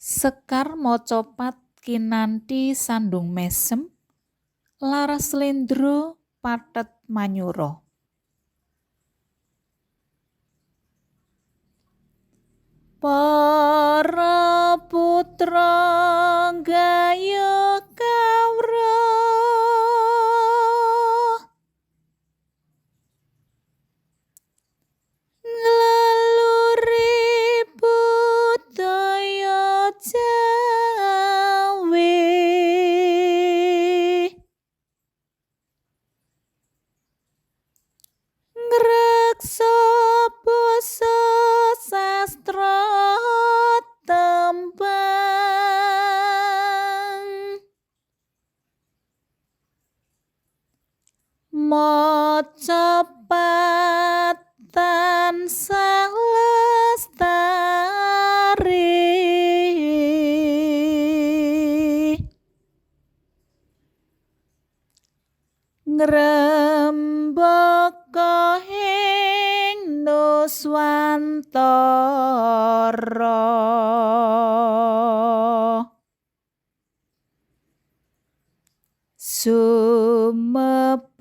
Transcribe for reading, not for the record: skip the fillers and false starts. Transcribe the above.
Sekar macapat kinanthi sandung mesem, laras slendro pathet manyura. Para putra gaya kawruh nglaluri budaya Jawi ngreksa basa sastra tembang maca tansah lestari ngrembaka ing nuswantara sumebar